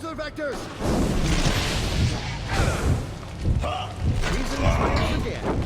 Cancel vectors! Using this range again.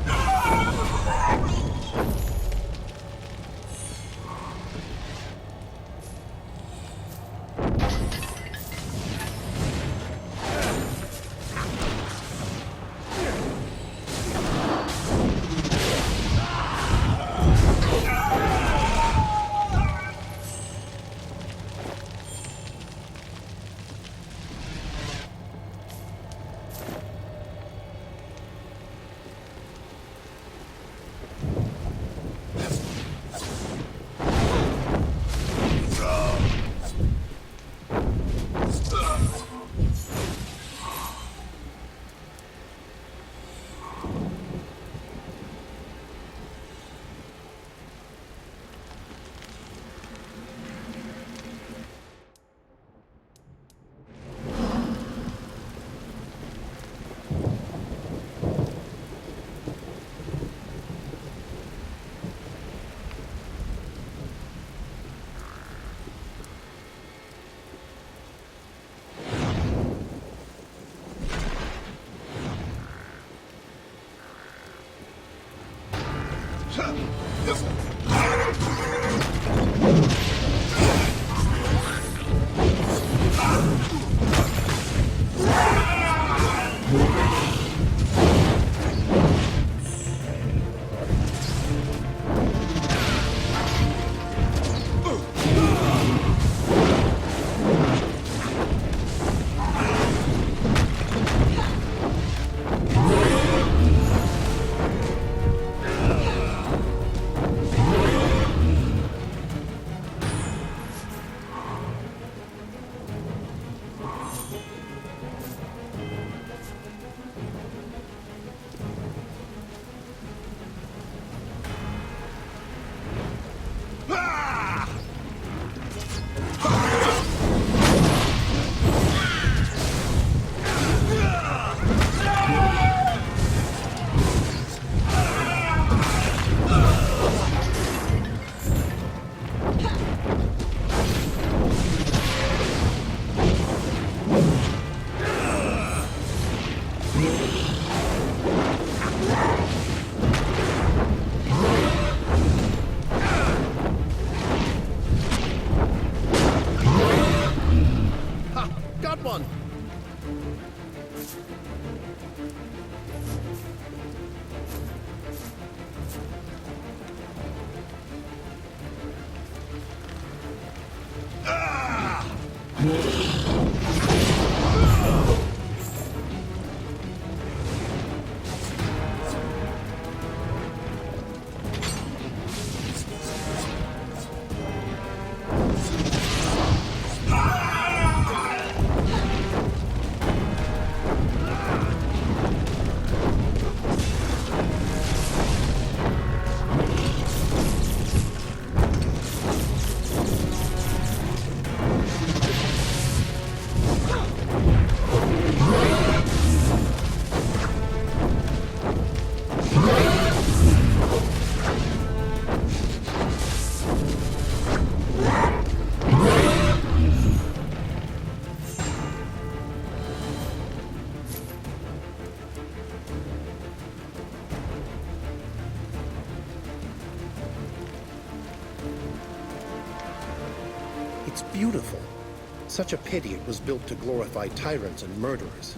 It's beautiful. Such a pity it was built to glorify tyrants and murderers.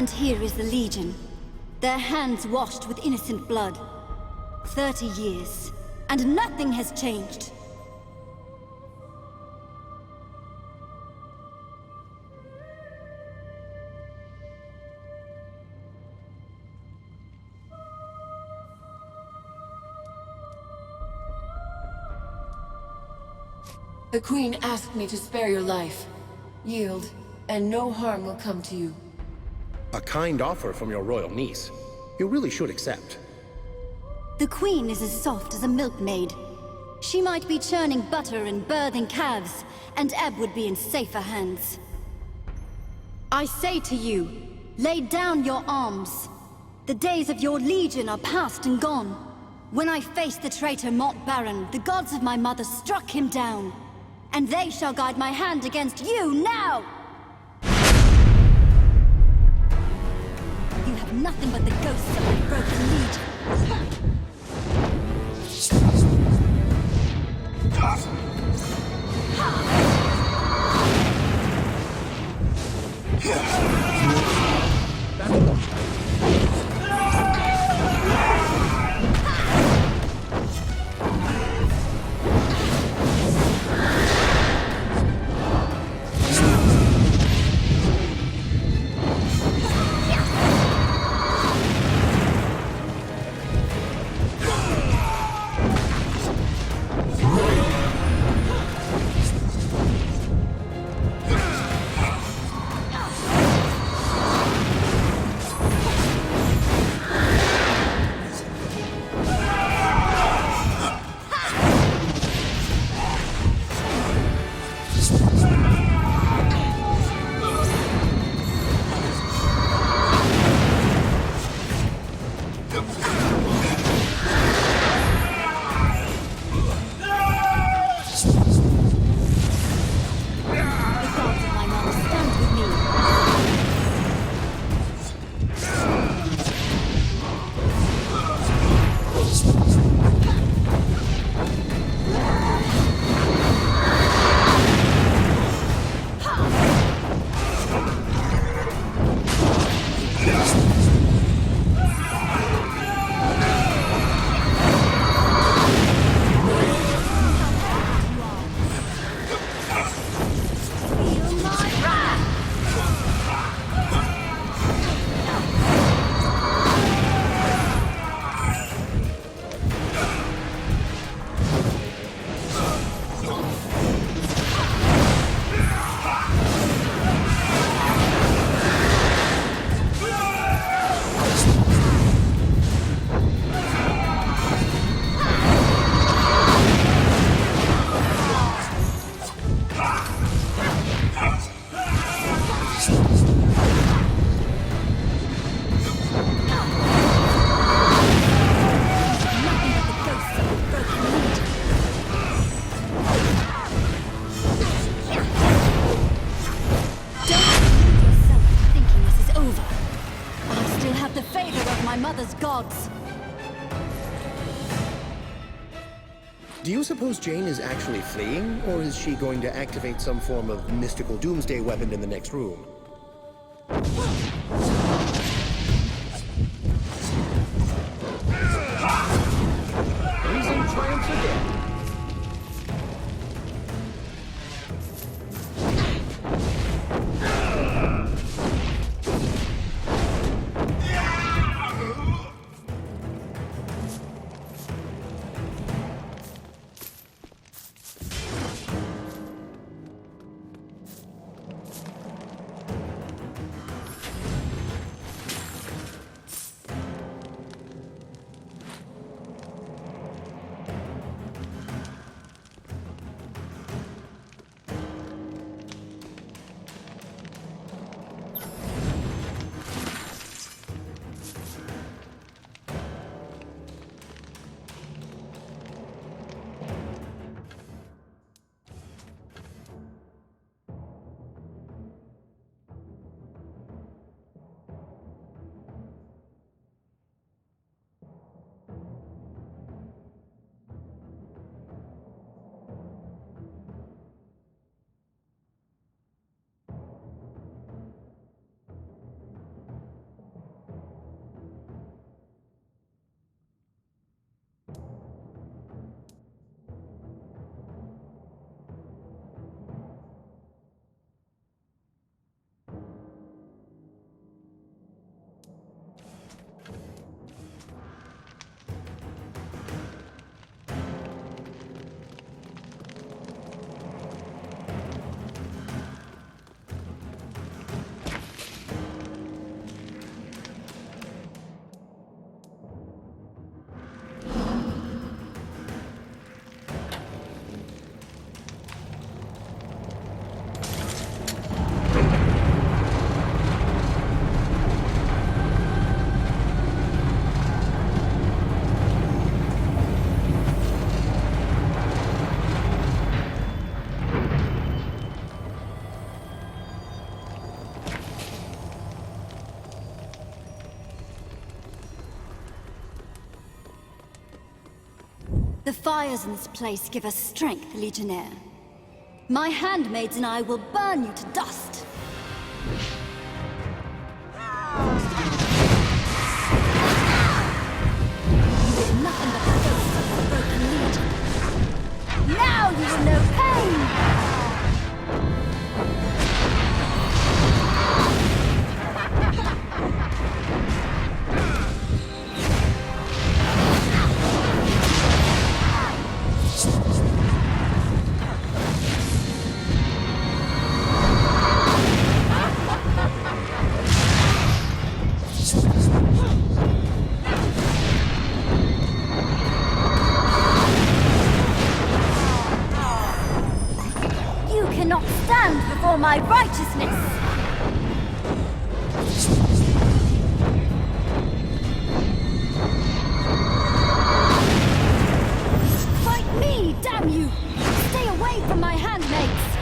And here is the Legion, their hands washed with innocent blood. 30 years, and nothing has changed. The Queen asked me to spare your life. Yield, and no harm will come to you. A kind offer from your royal niece. You really should accept. The Queen is as soft as a milkmaid. She might be churning butter and birthing calves, and Ebb would be in safer hands. I say to you, lay down your arms. The days of your Legion are past and gone. When I faced the traitor Mont Baron, the gods of my mother struck him down. And they shall guide my hand against you now! You have nothing but the ghosts of my broken legion. Gods. Do you suppose Jane is actually fleeing, or is she going to activate some form of mystical doomsday weapon in the next room? Reason triumphs again. The fires in this place give us strength, Legionnaire. My handmaids and I will burn you to dust. You are nothing but the ghost of a broken legion. Now you will know pain! My righteousness! Fight me, damn you! Stay away from my handmaids!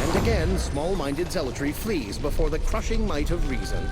And again, small-minded zealotry flees before the crushing might of reason.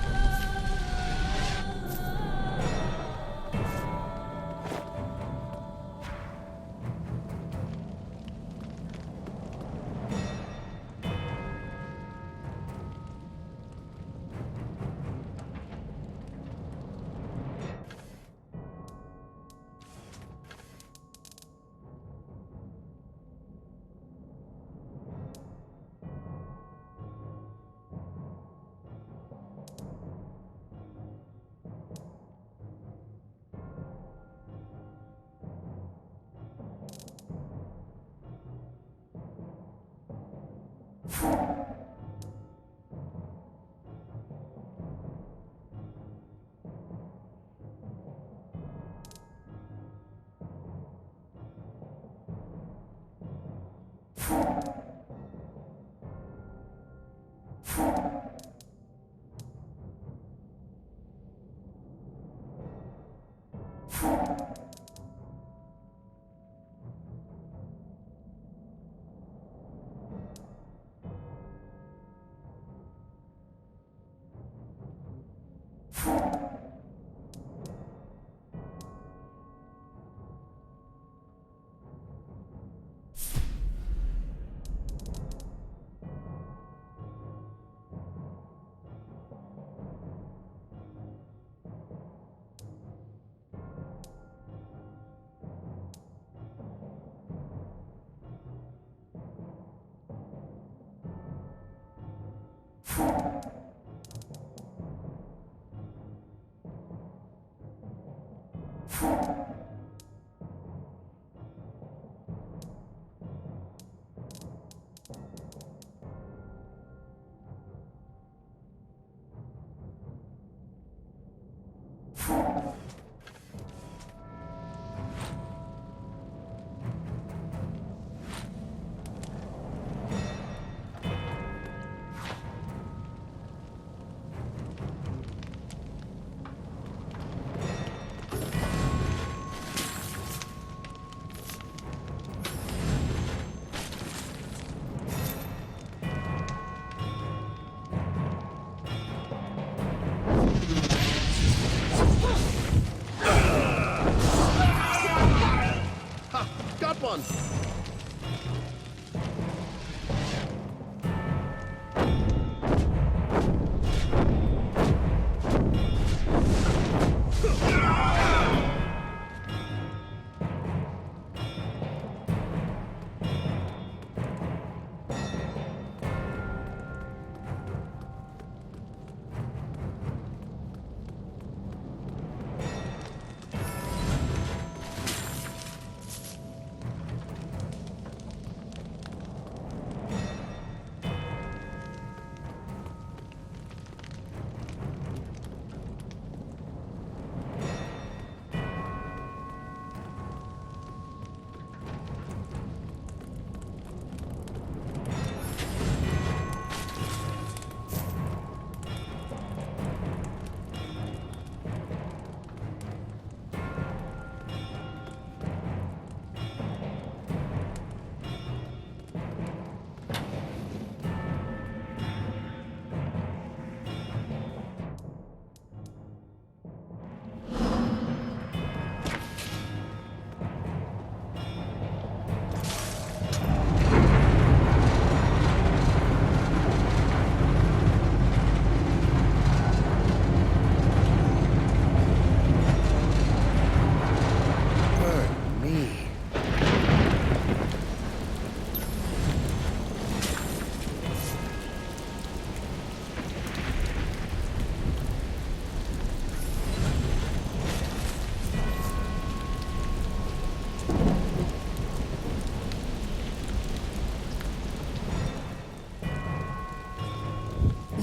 Got one!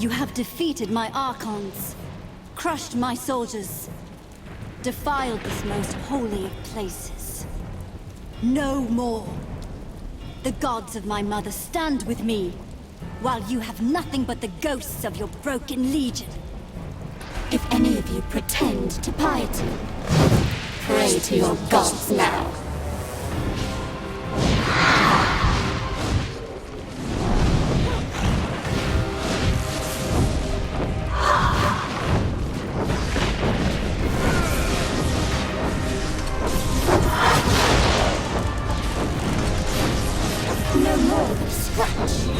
You have defeated my Archons, crushed my soldiers, defiled this most holy of places. No more. The gods of my mother stand with me, while you have nothing but the ghosts of your broken legion. If any of you pretend to piety, pray to your gods now. No more of a scratch.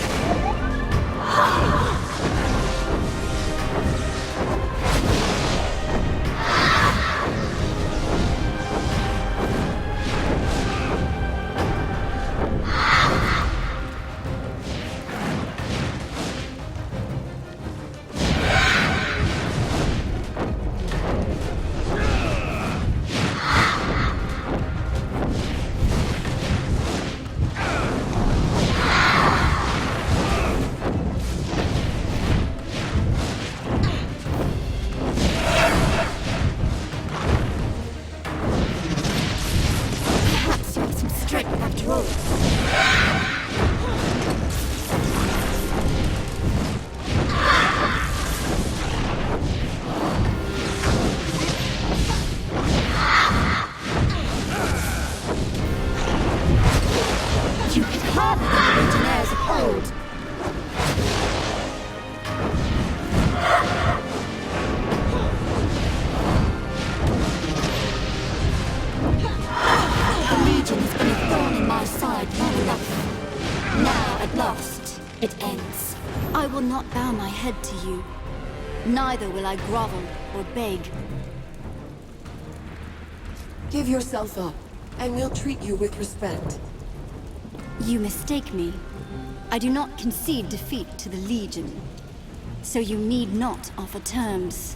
I will not bow my head to you. Neither will I grovel or beg. Give yourself up, and we'll treat you with respect. You mistake me. I do not concede defeat to the Legion. So you need not offer terms.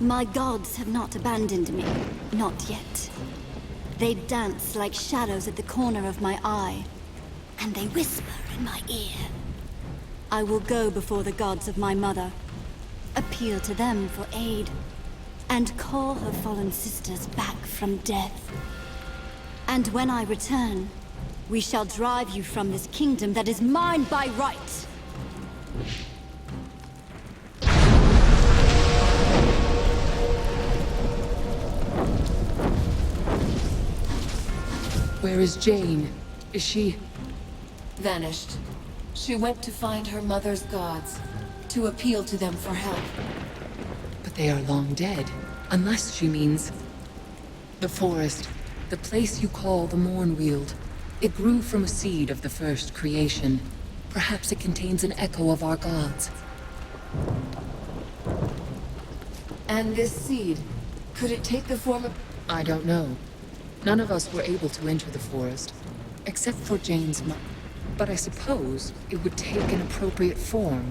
My gods have not abandoned me. Not yet. They dance like shadows at the corner of my eye. And they whisper in my ear. I will go before the gods of my mother, appeal to them for aid, and call her fallen sisters back from death. And when I return, we shall drive you from this kingdom that is mine by right. Where is Jane? Is she... vanished. She went to find her mother's gods, to appeal to them for help. But they are long dead, unless she means... The forest, the place you call the Mournweald. It grew from a seed of the first creation. Perhaps it contains an echo of our gods. And this seed, could it take the form of... I don't know. None of us were able to enter the forest, except for Jane's mother. But I suppose it would take an appropriate form.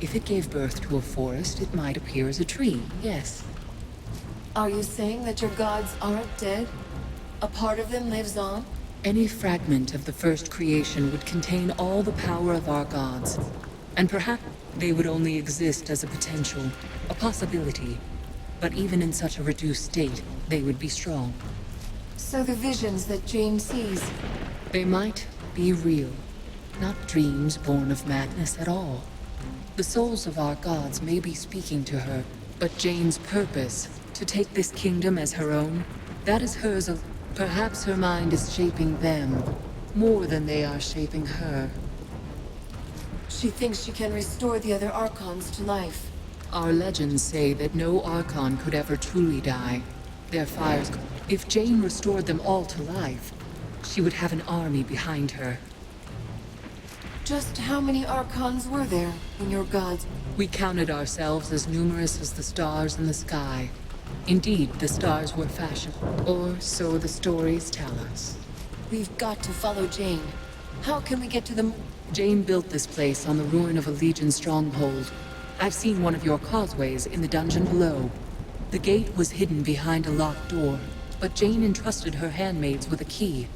If it gave birth to a forest, it might appear as a tree, yes. Are you saying that your gods aren't dead? A part of them lives on? Any fragment of the first creation would contain all the power of our gods. And perhaps they would only exist as a potential, a possibility. But even in such a reduced state, they would be strong. So the visions that Jane sees... They might be real, not dreams born of madness at all. The souls of our gods may be speaking to her, but Jane's purpose, to take this kingdom as her own, that is hers. Perhaps her mind is shaping them, more than they are shaping her. She thinks she can restore the other Archons to life. Our legends say that no Archon could ever truly die. Their fires... If Jane restored them all to life, she would have an army behind her. Just how many Archons were there in your gods? We counted ourselves as numerous as the stars in the sky. Indeed, the stars were fashioned, or so the stories tell us. We've got to follow Jane. How can we get to the... Jane built this place on the ruin of a Legion stronghold. I've seen one of your causeways in the dungeon below. The gate was hidden behind a locked door, but Jane entrusted her handmaids with a key.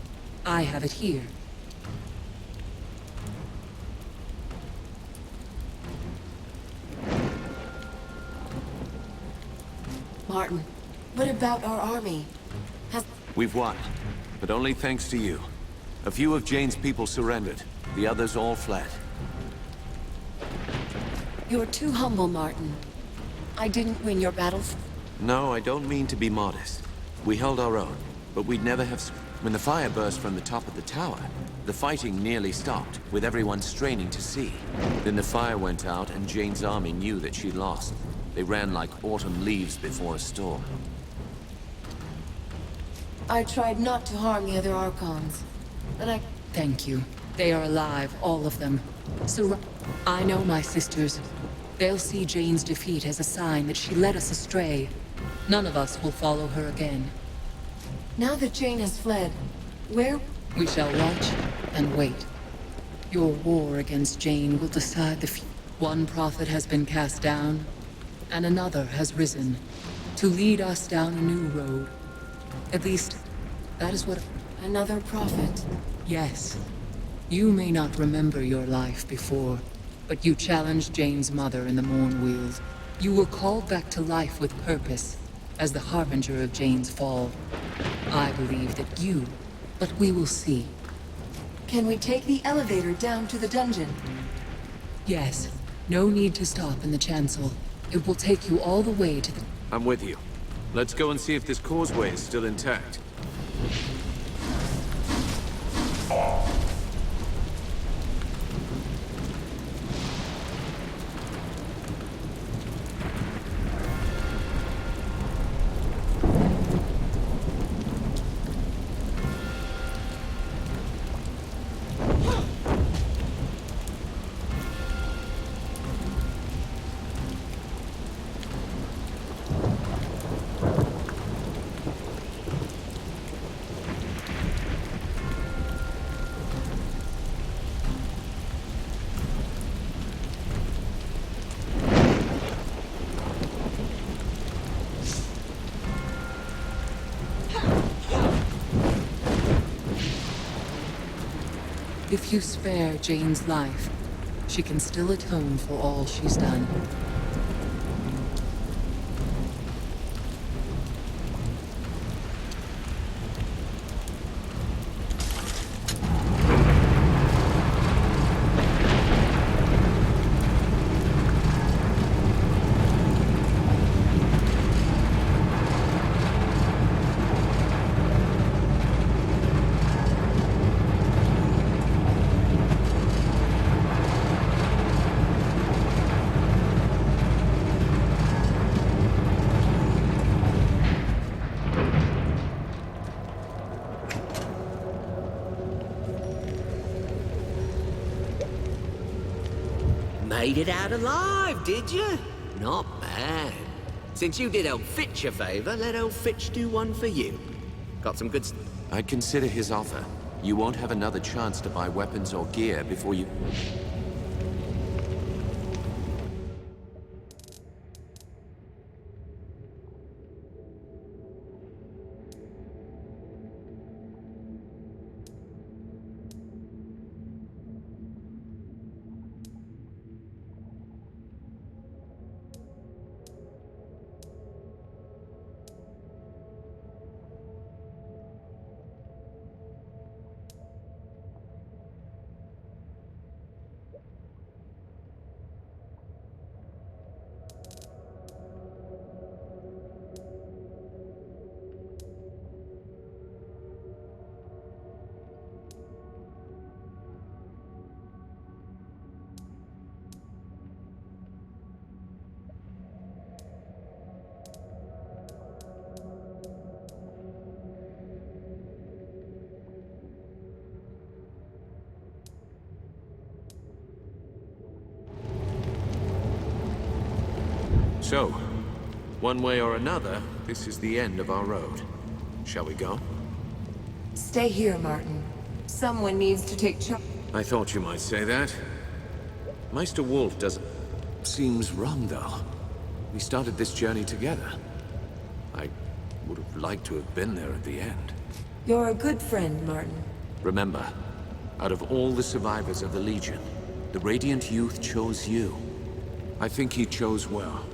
I have it here. Martin, what about our army? We've won, but only thanks to you. A few of Jane's people surrendered. The others all fled. You're too humble, Martin. I didn't win your battles. No, I don't mean to be modest. We held our own, but we'd never have... When the fire burst from the top of the tower, the fighting nearly stopped, with everyone straining to see. Then the fire went out, and Jane's army knew that she'd lost. They ran like autumn leaves before a storm. I tried not to harm the other Archons, but I... Thank you. They are alive, all of them. So, I know my sisters. They'll see Jane's defeat as a sign that she led us astray. None of us will follow her again. Now that Jane has fled, where... We shall watch and wait. Your war against Jane will decide the future. One prophet has been cast down, and another has risen, to lead us down a new road. At least, that is what... Another prophet? Yes. You may not remember your life before, but you challenged Jane's mother in the Mournweald. You were called back to life with purpose, as the harbinger of Jane's fall. I believe that you, but we will see. Can we take the elevator down to the dungeon? Yes. No need to stop in the chancel. It will take you all the way to the... I'm with you. Let's go and see if this causeway is still intact. If you spare Jane's life, she can still atone for all she's done. Made it out alive, did you? Not bad. Since you did old Fitch a favor, let old Fitch do one for you. Got some good... I'd consider his offer. You won't have another chance to buy weapons or gear before you... So, one way or another, this is the end of our road. Shall we go? Stay here, Martin. Someone needs to take charge. I thought you might say that. Meister Wolf doesn't... Seems wrong, though. We started this journey together. I would have liked to have been there at the end. You're a good friend, Martin. Remember, out of all the survivors of the Legion, the Radiant Youth chose you. I think he chose well,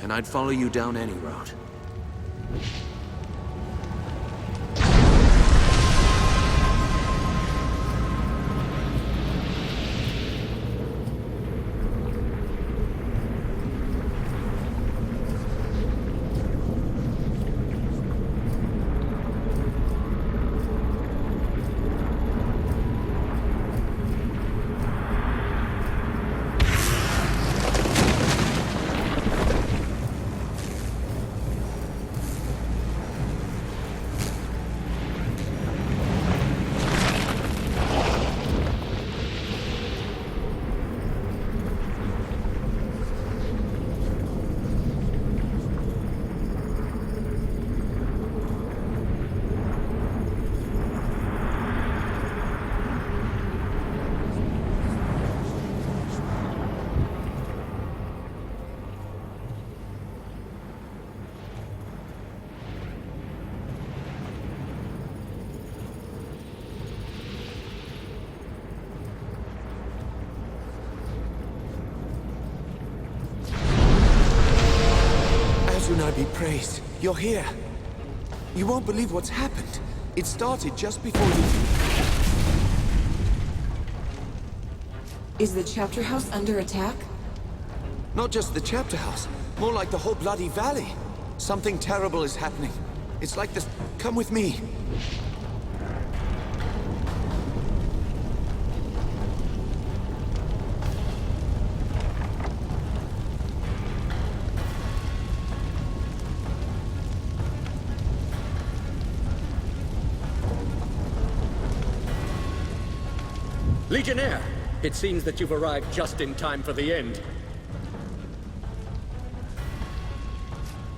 and I'd follow you down any route. Adonai be praised. You're here. You won't believe what's happened. It started just before you... Is the chapter house under attack? Not just the chapter house. More like the whole bloody valley. Something terrible is happening. It's like this... Come with me. Legionnaire, it seems that you've arrived just in time for the end.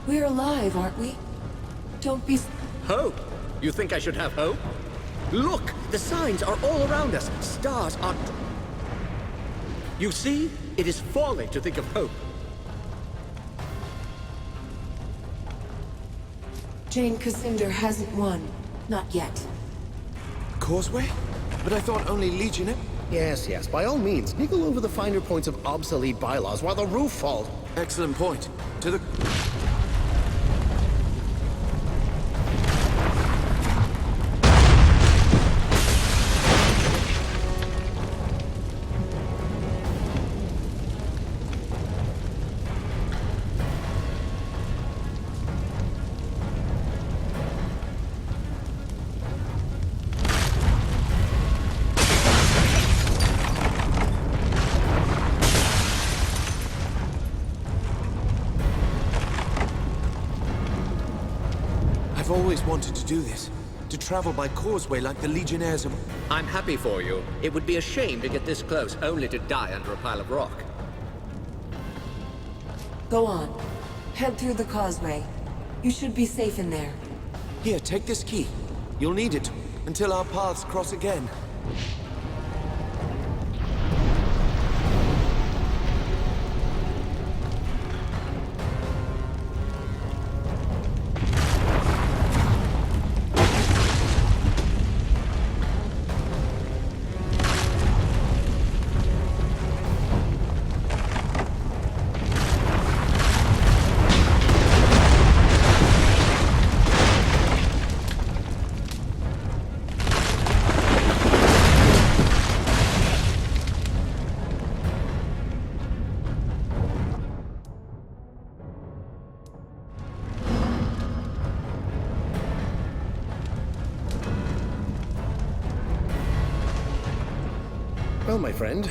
We're alive, aren't we? Don't be... Hope? You think I should have hope? Look! The signs are all around us. Stars are... You see? It is folly to think of hope. Jane Cassandra hasn't won. Not yet. Causeway? But I thought only Legionnaire... Yes, by all means, niggle over the finer points of obsolete bylaws while the roof falls. Excellent point. To the... I've always wanted to do this. To travel by causeway like the Legionnaires of... I'm happy for you. It would be a shame to get this close only to die under a pile of rock. Go on. Head through the causeway. You should be safe in there. Here, take this key. You'll need it until our paths cross again. Well, my friend,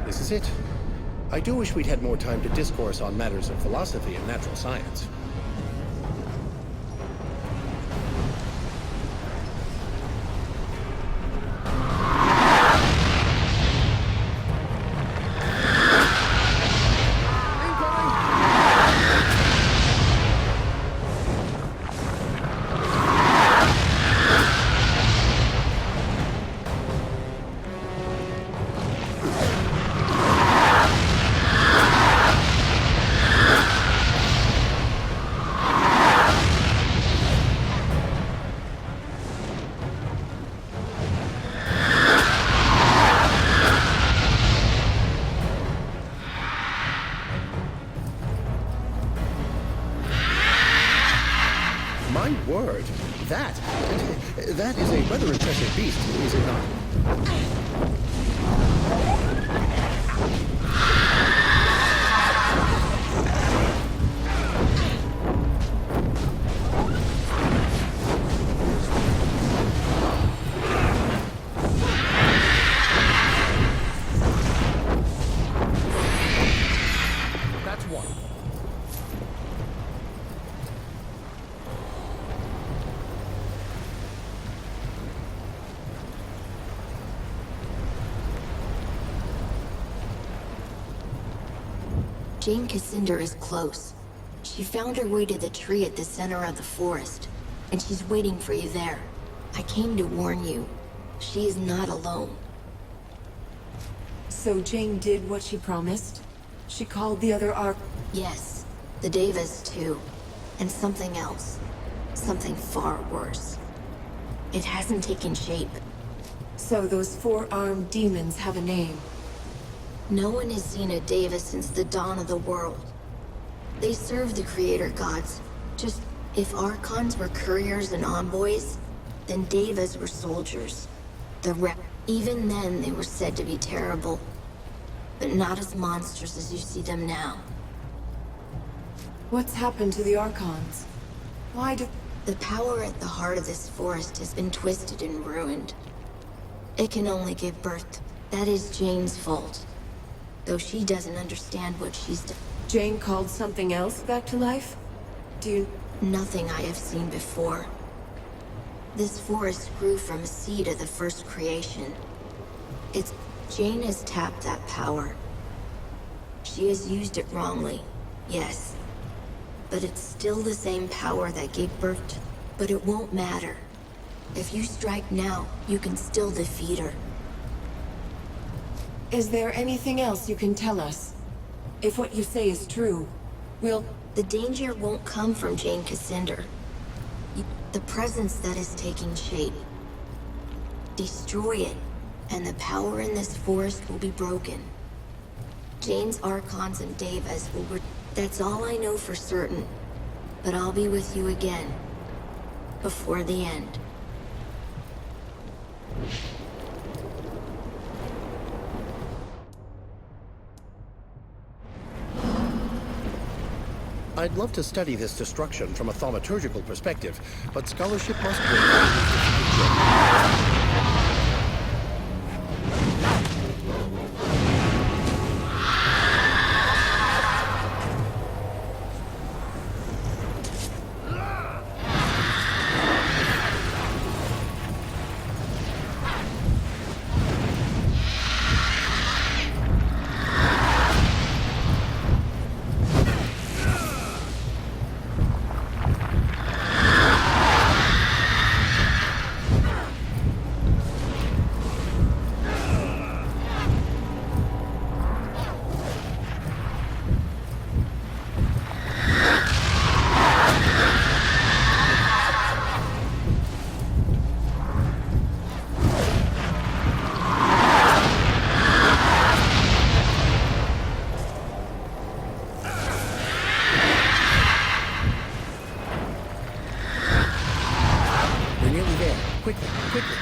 this is it. I do wish we'd had more time to discourse on matters of philosophy and natural science. rather impressive beast, is it not? That's one. Jane Cassandra is close. She found her way to the tree at the center of the forest, and she's waiting for you there. I came to warn you. She is not alone. So Jane did what she promised? She called the other Ark. Yes, the Devas too. And something else. Something far worse. It hasn't taken shape. So those four-armed demons have a name. No one has seen a Deva since the dawn of the world. They serve the creator gods. Just if Archons were couriers and envoys, then Devas were soldiers. Even then, they were said to be terrible. But not as monsters as you see them now. What's happened to the Archons? Why do... The power at the heart of this forest has been twisted and ruined. It can only give birth. That is Jane's fault. Though she doesn't understand what she's done. Jane called something else back to life? Do you... Nothing I have seen before. This forest grew from a seed of the first creation. Jane has tapped that power. She has used it wrongly, yes. But it's still the same power that gave birth to... But it won't matter. If you strike now, you can still defeat her. Is there anything else you can tell us? If what you say is true, we'll... The danger won't come from Jane Cassandra. The presence that is taking shape. Destroy it, and the power in this forest will be broken. Jane's Archons and Devas will... That's all I know for certain. But I'll be with you again. Before the end. I'd love to study this destruction from a thaumaturgical perspective, but scholarship must wait. Quickly, quickly.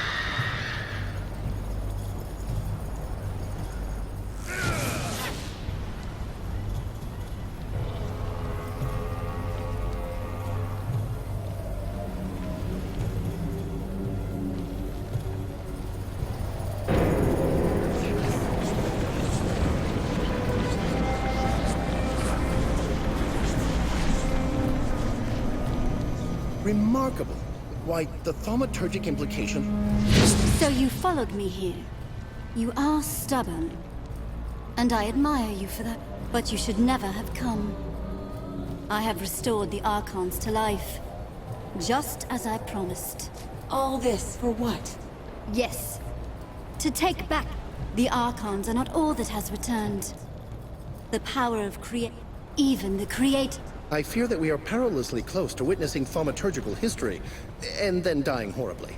Remarkable. Why, the thaumaturgic implication... So you followed me here. You are stubborn. And I admire you for that. But you should never have come. I have restored the Archons to life. Just as I promised. All this for what? Yes. To take back. The Archons are not all that has returned. The power of even the Creator. I fear that we are perilously close to witnessing thaumaturgical history, and then dying horribly.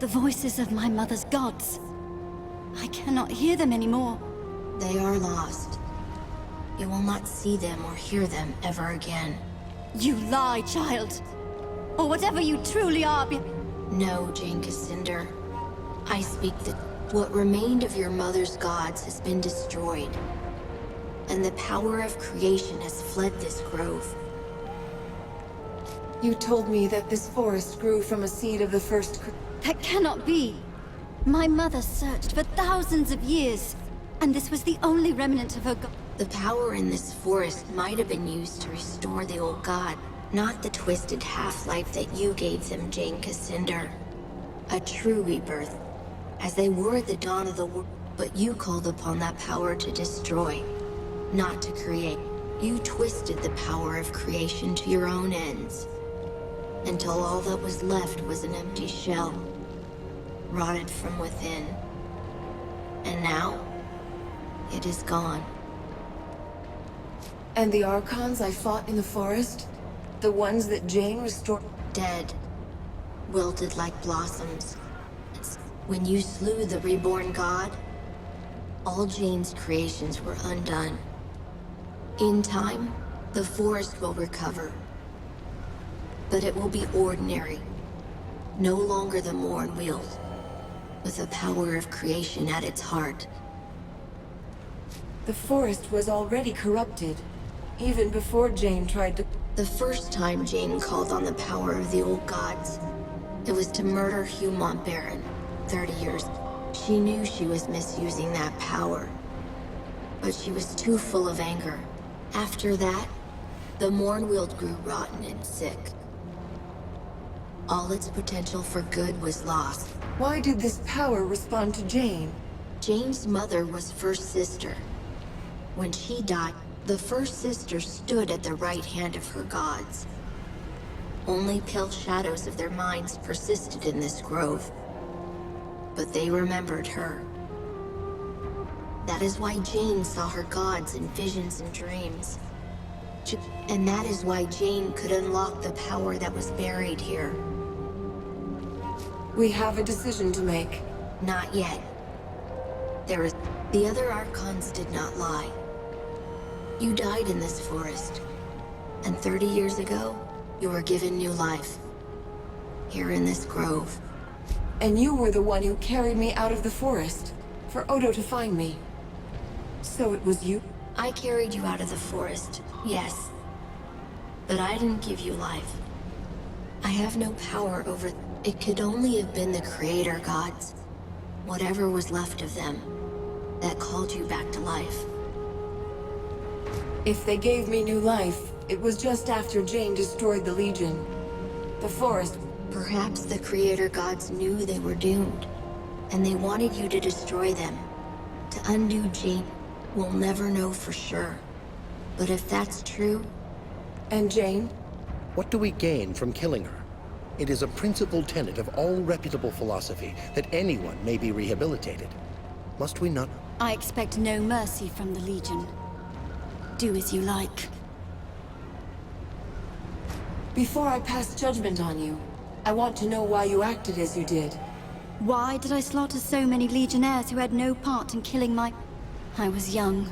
The voices of my mother's gods. I cannot hear them anymore. They are lost. You will not see them or hear them ever again. You lie, child. Or whatever you truly are. No, Jane Cassinder. I speak that what remained of your mother's gods has been destroyed. And the power of creation has fled this grove. You told me that this forest grew from a seed of the first That cannot be. My mother searched for thousands of years, and this was the only remnant of her god. The power in this forest might have been used to restore the old god, not the twisted half-life that you gave them, Jane Cassinder. A true rebirth, as they were at the dawn of the world. But you called upon that power to destroy, not to create. You twisted the power of creation to your own ends, until all that was left was an empty shell, rotted from within. And now, it is gone. And the Archons I fought in the forest? The ones that Jane restored? Dead. Wilted like blossoms. When you slew the reborn god, all Jane's creations were undone. In time, the forest will recover. But it will be ordinary. No longer the Morn wield, with the power of creation at its heart. The forest was already corrupted, even before Jane tried to... The first time Jane called on the power of the old gods, it was to murder Hugh Montbaron, 30 years. She knew she was misusing that power, but she was too full of anger. After that, the Mornwield grew rotten and sick. All its potential for good was lost. Why did this power respond to Jane? Jane's mother was first sister. When she died, the first sister stood at the right hand of her gods. Only pale shadows of their minds persisted in this grove. But they remembered her. That is why Jane saw her gods in visions and dreams. And that is why Jane could unlock the power that was buried here. We have a decision to make. Not yet. The other Archons did not lie. You died in this forest. And 30 years ago, you were given new life. Here in this grove. And you were the one who carried me out of the forest, for Odo to find me. So it was you? I carried you out of the forest, yes. But I didn't give you life. I have no power over... It could only have been the Creator Gods, whatever was left of them, that called you back to life. If they gave me new life, it was just after Jane destroyed the Legion. The forest... Perhaps the Creator Gods knew they were doomed, and they wanted you to destroy them. To undo Jane, we'll never know for sure. But if that's true... And Jane? What do we gain from killing her? It is a principal tenet of all reputable philosophy that anyone may be rehabilitated. Must we not? I expect no mercy from the Legion. Do as you like. Before I pass judgment on you, I want to know why you acted as you did. Why did I slaughter so many Legionnaires who had no part in killing my... I was young,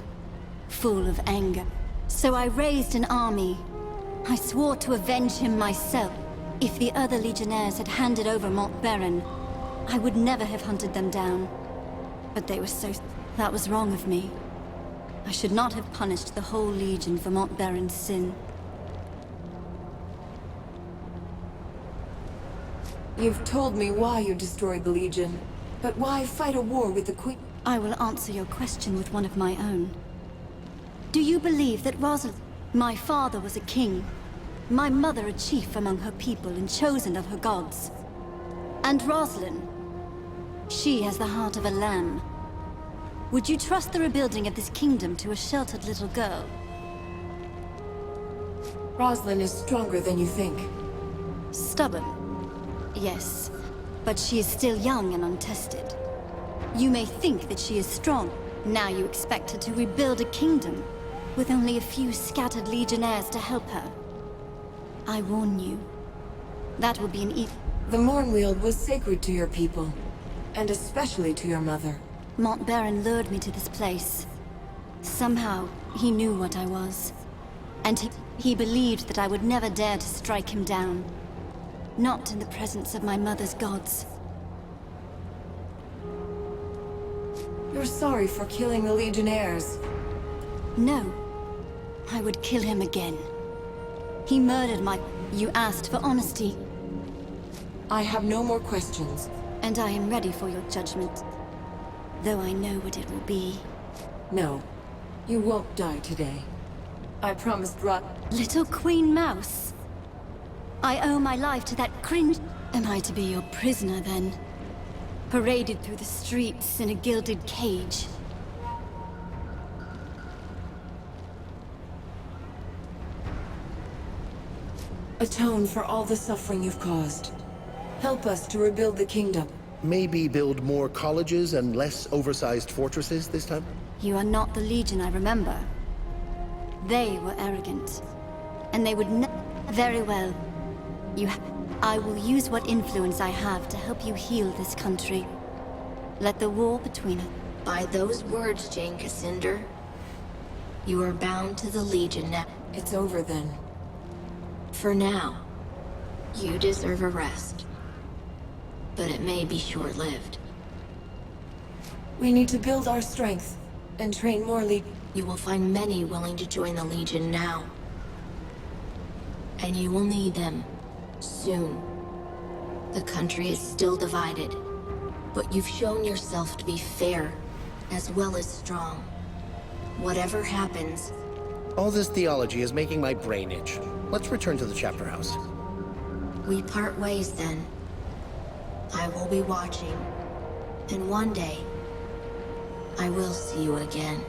full of anger. So I raised an army. I swore to avenge him myself. If the other Legionnaires had handed over Montbaron, I would never have hunted them down. But they were so... That was wrong of me. I should not have punished the whole Legion for Montbaron's sin. You've told me why you destroyed the Legion, but why fight a war with the Queen? I will answer your question with one of my own. Do you believe that Rosalind... My father was a king. My mother a chief among her people and chosen of her gods. And Rosalind... She has the heart of a lamb. Would you trust the rebuilding of this kingdom to a sheltered little girl? Rosalind is stronger than you think. Stubborn. Yes, but she is still young and untested. You may think that she is strong. Now you expect her to rebuild a kingdom, with only a few scattered Legionnaires to help her. I warn you, that will be an The Mornweald was sacred to your people, and especially to your mother. Montbaron lured me to this place. Somehow, he knew what I was. And he believed that I would never dare to strike him down. Not in the presence of my mother's gods. You're sorry for killing the Legionnaires. No. I would kill him again. He murdered my... You asked for honesty. I have no more questions. And I am ready for your judgment. Though I know what it will be. No. You won't die today. I promised Little Queen Mouse. I owe my life to that cringe... Am I to be your prisoner, then? Paraded through the streets in a gilded cage. Atone for all the suffering you've caused. Help us to rebuild the kingdom. Maybe build more colleges and less oversized fortresses this time? You are not the Legion I remember. They were arrogant. And they would Very well. I will use what influence I have to help you heal this country. Let the war between us... By those words, Jane Cassinder, you are bound to the Legion now. It's over then. For now, you deserve a rest. But it may be short-lived. We need to build our strength and train more You will find many willing to join the Legion now. And you will need them soon. The country is still divided, but you've shown yourself to be fair as well as strong. Whatever happens... All this theology is making my brain itch. Let's return to the chapter house. We part ways then. I will be watching. And one day, I will see you again.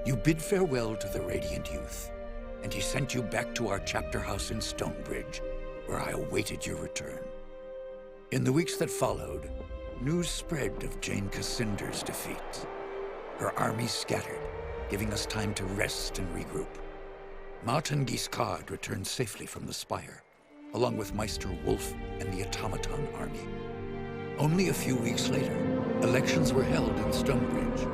You bid farewell to the Radiant Youth, and he sent you back to our chapter house in Stonebridge, where I awaited your return. In the weeks that followed, news spread of Jane Cassinder's defeat. Her army scattered, giving us time to rest and regroup. Martin Guiscard returned safely from the Spire, along with Meister Wolf and the Automaton army. Only a few weeks later, elections were held in Stonebridge.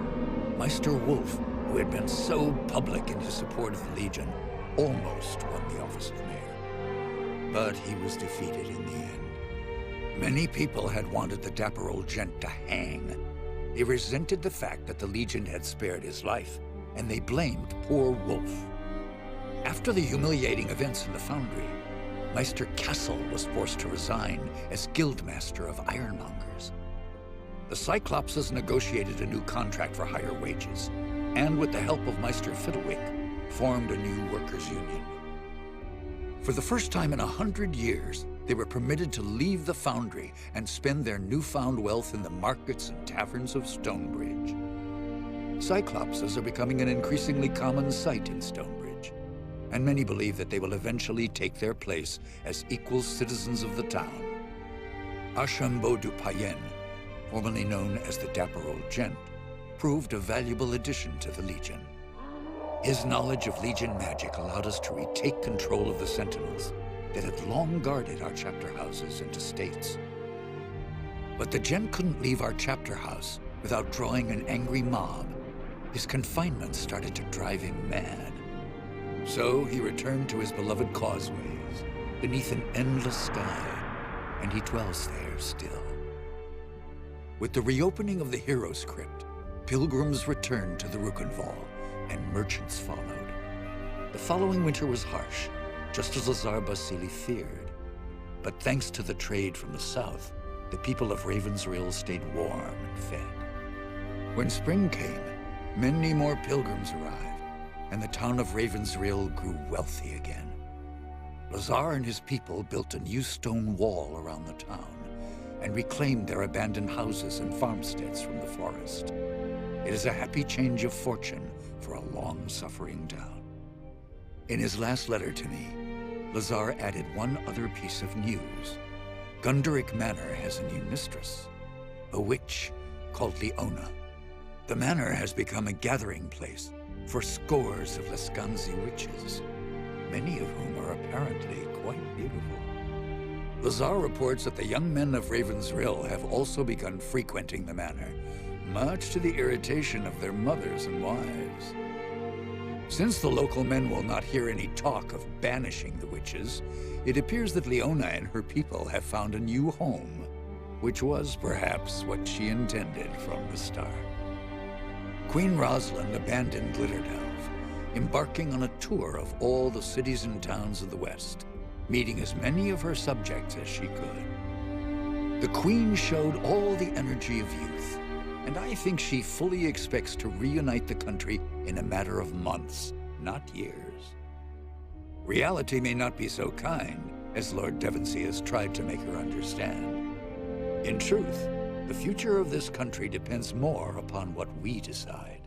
Meister Wolf, who had been so public in his support of the Legion, almost won the office of mayor. But he was defeated in the end. Many people had wanted the dapper old gent to hang. They resented the fact that the Legion had spared his life, and they blamed poor Wolf. After the humiliating events in the Foundry, Meister Castle was forced to resign as Guildmaster of Ironmongers. The Cyclopses negotiated a new contract for higher wages, and with the help of Meister Fiddlewick, formed a new workers' union. For the first time in 100 years, they were permitted to leave the Foundry and spend their newfound wealth in the markets and taverns of Stonebridge. Cyclopses are becoming an increasingly common sight in Stonebridge, and many believe that they will eventually take their place as equal citizens of the town. Archambault du Payen, formerly known as the Dapper Old Gent, proved a valuable addition to the Legion. His knowledge of Legion magic allowed us to retake control of the Sentinels that had long guarded our chapter houses and estates. But the Gent couldn't leave our chapter house without drawing an angry mob. His confinement started to drive him mad. So he returned to his beloved causeways, beneath an endless sky, and he dwells there still. With the reopening of the Heroes Crypt, pilgrims returned to the Rukenval, and merchants followed. The following winter was harsh, just as Lazar Basili feared. But thanks to the trade from the south, the people of Ravensrill stayed warm and fed. When spring came, many more pilgrims arrived, and the town of Ravensrill grew wealthy again. Lazar and his people built a new stone wall around the town, and reclaimed their abandoned houses and farmsteads from the forest. It is a happy change of fortune for a long-suffering town. In his last letter to me, Lazar added one other piece of news. Gunderic Manor has a new mistress, a witch called Leona. The manor has become a gathering place for scores of Lescanzi witches. many of whom are apparently quite beautiful. Lazar reports that the young men of Raven's Rill have also begun frequenting the manor, much to the irritation of their mothers and wives. Since the local men will not hear any talk of banishing the witches, it appears that Leona and her people have found a new home, which was perhaps what she intended from the start. Queen Rosalind abandoned Glitterdelve, embarking on a tour of all the cities and towns of the West, meeting as many of her subjects as she could. The Queen showed all the energy of youth, and I think she fully expects to reunite the country in a matter of months, not years. Reality may not be so kind, as Lord Devonsey has tried to make her understand. In truth, the future of this country depends more upon what we decide.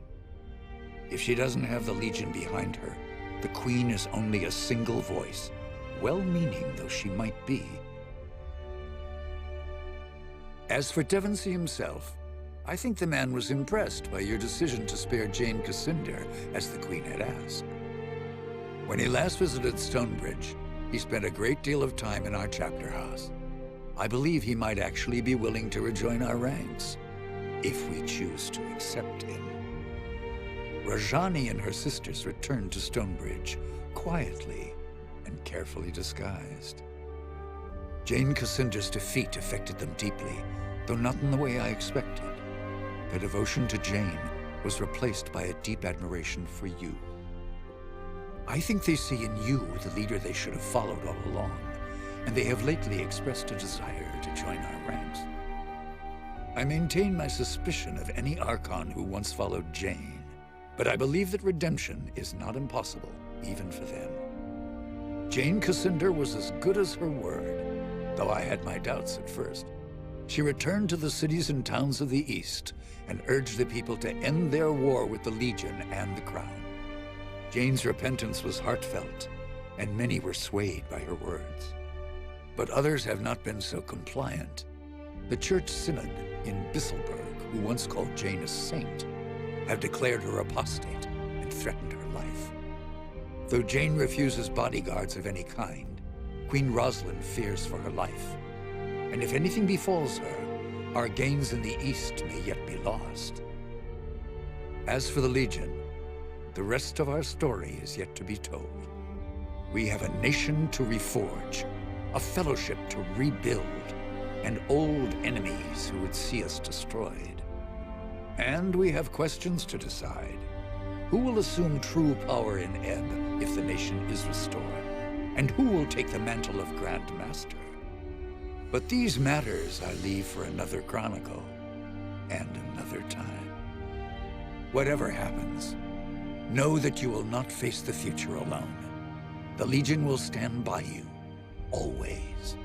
If she doesn't have the Legion behind her, the Queen is only a single voice, well-meaning though she might be. As for Devonsey himself, I think the man was impressed by your decision to spare Jane Cassinder, as the Queen had asked. When he last visited Stonebridge, he spent a great deal of time in our chapter house. I believe he might actually be willing to rejoin our ranks, if we choose to accept him. Rajani and her sisters returned to Stonebridge, quietly and carefully disguised. Jane Cassinder's defeat affected them deeply, though not in the way I expected. Their devotion to Jane was replaced by a deep admiration for you. I think they see in you the leader they should have followed all along, and they have lately expressed a desire to join our ranks. I maintain my suspicion of any Archon who once followed Jane, but I believe that redemption is not impossible, even for them. Jane Cassinder was as good as her word, though I had my doubts at first. She returned to the cities and towns of the East and urged the people to end their war with the Legion and the Crown. Jane's repentance was heartfelt, and many were swayed by her words. But others have not been so compliant. The Church Synod in Bisselberg, who once called Jane a saint, have declared her apostate and threatened her life. Though Jane refuses bodyguards of any kind, Queen Rosalind fears for her life. And if anything befalls her, our gains in the East may yet be lost. As for the Legion, the rest of our story is yet to be told. We have a nation to reforge, a fellowship to rebuild, and old enemies who would see us destroyed. And we have questions to decide. Who will assume true power in Ebb if the nation is restored? And who will take the mantle of Grand Master? But these matters I leave for another chronicle, and another time. Whatever happens, know that you will not face the future alone. The Legion will stand by you, always.